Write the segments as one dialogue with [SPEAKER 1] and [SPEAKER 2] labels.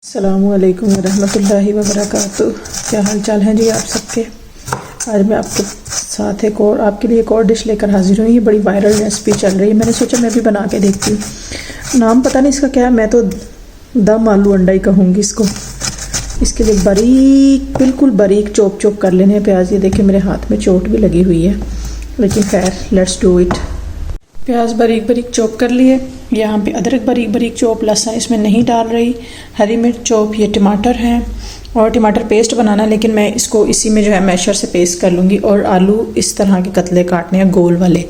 [SPEAKER 1] अस्सलामुअलैकुम रहमतुल्लाहि व बरकातुहू। क्या हाल चाल है जी आप सबके। आज मैं आपके साथ आपके लिए एक और डिश लेकर हाजिर हुई। ये बड़ी वायरल रेसिपी चल रही है, मैंने सोचा मैं भी बना के देखती हूँ। नाम पता नहीं इसका क्या है, मैं तो दम आलू अंडा ही कहूँगी इसको। इसके लिए बारीक, बिल्कुल बारीक चॉप कर लेने हैं प्याज। ये देखिए मेरे हाथ में चोट भी लगी हुई है, लेकिन खैर लेट्स डू इट। प्याज बारीक बारीक चॉप कर लिए। यहाँ पे अदरक बारीक बारीक चॉप, लहसुन इसमें नहीं डाल रही, हरी मिर्च चॉप, ये टमाटर हैं और टमाटर पेस्ट बनाना, लेकिन मैं इसको इसी में जो है मैशर से पेस्ट कर लूँगी। और आलू इस तरह के कतले काटने हैं, गोल वाले,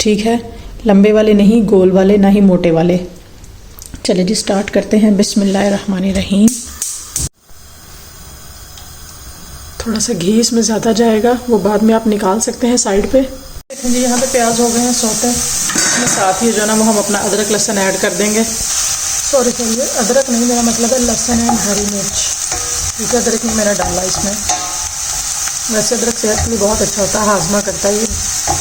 [SPEAKER 1] ठीक है, लंबे वाले नहीं, गोल वाले, ना ही मोटे वाले। चलिए जी स्टार्ट करते हैं। बिस्मिल्लाहिर्रहमानिर्रहीम। थोड़ा सा घी इसमें ज़्यादा जाएगा, वो बाद में आप निकाल सकते हैं साइड पे। देखिए जी यहाँ पे प्याज हो गए हैं सौते। इसमें साथ ही जो ना वो हम अपना अदरक लहसुन ऐड कर देंगे। सॉरी ये अदरक नहीं, मेरा मतलब है लहसुन एंड हरी मिर्च, क्योंकि अदरक नहीं मैंने डाला इसमें। वैसे अदरक सेहत के लिए बहुत अच्छा होता है, हाजमा करता है, ये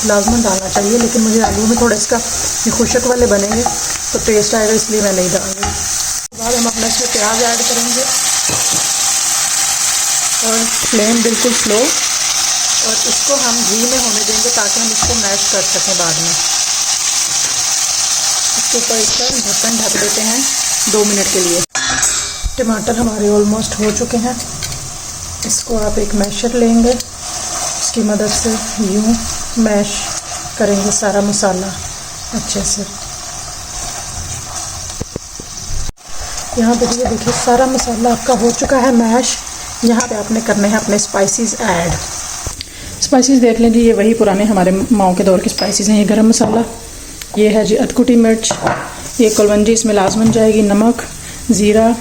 [SPEAKER 1] लाजमन डालना चाहिए, लेकिन मुझे आलू में थोड़ा इसका ये खुशक वाले बनेंगे तो टेस्ट आएगा, इसलिए मैं नहीं डाल रही। उसके बाद हम अपना इसमें प्याज ऐड करेंगे और फ्लेम बिल्कुल स्लो, और इसको हम घी में होने देंगे ताकि हम इसको मैश कर सकें बाद में। इसके ऊपर इसका ढक्कन ढक देते हैं 2 मिनट के लिए। टमाटर हमारे ऑलमोस्ट हो चुके हैं। इसको आप एक मैशर लेंगे, इसकी मदद से यूँ मैश करेंगे सारा मसाला अच्छे से। यहाँ पे ये देखिए सारा मसाला आपका हो चुका है मैश। यहाँ पे आपने करने हैं अपने स्पाइसेस ऐड। स्पाइसेस देख लें जी, ये वही पुराने हमारे माओ के दौर के स्पाइसेस हैं। ये गरम मसाला, ये है जी अधकुटी मिर्च, ये कलवंजी इसमें लाजमन जाएगी, नमक, ज़ीरा,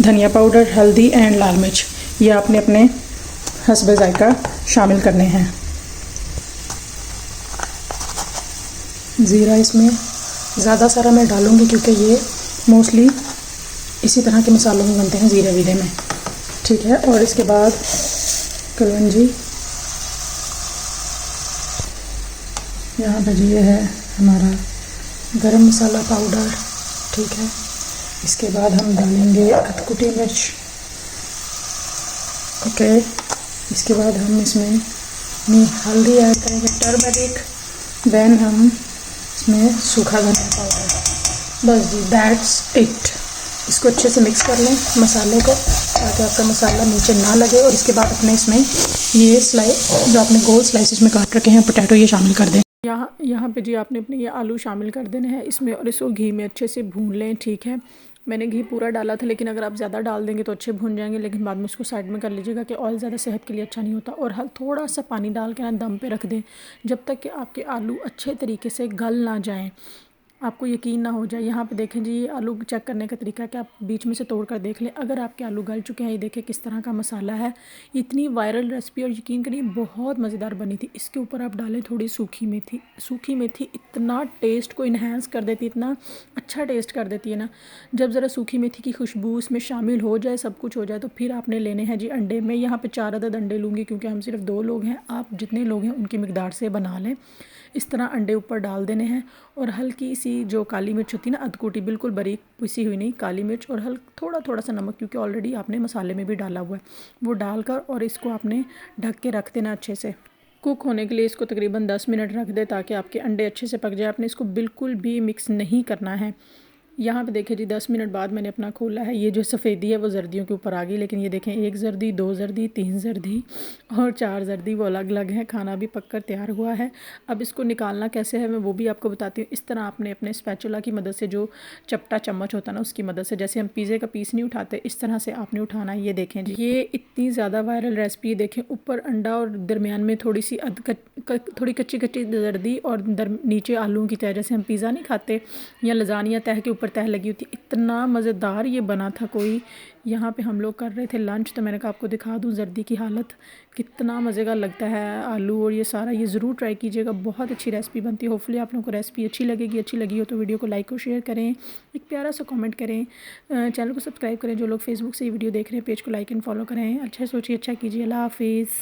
[SPEAKER 1] धनिया पाउडर, हल्दी एंड लाल मिर्च। ये आपने अपने हस्बे जायका शामिल करने हैं। ज़ीरा इसमें ज़्यादा सारा मैं डालूँगी क्योंकि ये मोस्टली इसी तरह के मसालों में बनते हैं, ज़ीरे वीरे में, ठीक है। और इसके बाद कलवंजी, यहाँ पे जी ये है हमारा गरम मसाला पाउडर, ठीक है। इसके बाद हम डालेंगे अधकुटी मिर्च, ओके। इसके बाद हम इसमें हल्दी ऐड करेंगे, टर्मरिक, देन हम इसमें सूखा धनिया पाउडर। बस जी दैट्स इट। इसको अच्छे से मिक्स कर लें मसाले को, ताकि आपका मसाला नीचे ना लगे। और इसके बाद अपने इसमें ये जो आपने गोल स्लाइसेस में काट रखे हैं पोटैटो, ये शामिल कर दें। यहाँ पे जी आपने अपने ये आलू शामिल कर देने हैं इसमें, और इसको घी में अच्छे से भून लें, ठीक है। मैंने घी पूरा डाला था, लेकिन अगर आप ज़्यादा डाल देंगे तो अच्छे भून जाएंगे, लेकिन बाद में उसको साइड में कर लीजिएगा कि ऑयल ज़्यादा सेहत के लिए अच्छा नहीं होता। और थोड़ा सा पानी डाल के ना दम पे रख दें, जब तक कि आपके आलू अच्छे तरीके से गल ना जाएँ, आपको यकीन ना हो जाए। यहाँ पे देखें जी, ये आलू चेक करने का तरीका कि आप बीच में से तोड़ कर देख लें अगर आपके आलू गल चुके हैं। ये देखें किस तरह का मसाला है। इतनी वायरल रेसिपी, और यकीन करिए बहुत मज़ेदार बनी थी। इसके ऊपर आप डालें थोड़ी सूखी मेथी। सूखी मेथी इतना टेस्ट को इन्हेंस कर देती, इतना अच्छा टेस्ट कर देती है ना। जब ज़रा सूखी मेथी की खुशबू इसमें शामिल हो जाए, सब कुछ हो जाए, तो फिर आपने लेने हैं जी अंडे। मैं यहाँ पर 4 अदद अंडे लूँगी क्योंकि हम सिर्फ 2 लोग हैं। आप जितने लोग हैं उनकी मिकदार से बना लें। इस तरह अंडे ऊपर डाल देने हैं, और हल्की सी जो काली मिर्च होती है ना, अधकूटी, बिल्कुल बारीक पिसी हुई नहीं, काली मिर्च, और थोड़ा सा नमक, क्योंकि ऑलरेडी आपने मसाले में भी डाला हुआ है, वो डालकर और इसको आपने ढक के रख देना अच्छे से। कुक होने के लिए इसको तकरीबन 10 मिनट रख दे ताकि आपके अंडे अच्छे से पक जाए। आपने इसको बिल्कुल भी मिक्स नहीं करना है। यहाँ पे देखिए जी 10 मिनट बाद मैंने अपना खोला है। ये जो सफ़ेदी है वो जर्दियों के ऊपर आ गई, लेकिन ये देखें 1 जर्दी, 2 जर्दी, 3 जर्दी और 4 जर्दी, वो अलग अलग है। खाना भी पककर तैयार हुआ है। अब इसको निकालना कैसे है मैं वो भी आपको बताती हूँ। इस तरह आपने अपने स्पैचुला की मदद से, जो चपटा चम्मच होता है ना, उसकी मदद से, जैसे हम पिज़्ज़े का पीस नहीं उठाते, इस तरह से आपने उठाना है। ये देखें जी, ये इतनी ज़्यादा वायरल रेसिपी। देखें ऊपर अंडा और दरमियान में थोड़ी सी थोड़ी कच्ची कच्ची जर्दी, और नीचे आलूओं की तह, जैसे हम पिज़्ज़ा नहीं खाते या लजानिया तह के ऊपर तह लगी होती। इतना मज़ेदार ये बना था। कोई यहाँ पे हम लोग कर रहे थे लंच, तो मैंने कहा आपको दिखा दूँ जर्दी की हालत, कितना मज़े का लगता है आलू और ये सारा। ये ज़रूर ट्राई कीजिएगा, बहुत अच्छी रेसिपी बनती है। होपफुली आप लोगों को रेसिपी अच्छी लगेगी। अच्छी लगी हो तो वीडियो को लाइक और शेयर करें, एक प्यारा सा कमेंट करें, चैनल को सब्सक्राइब करें। जो लोग फेसबुक से ये वीडियो देख रहे हैं पेज को लाइक एंड फॉलो करें। अच्छा सोचिए, अच्छा कीजिए। अल्लाह हाफिज़।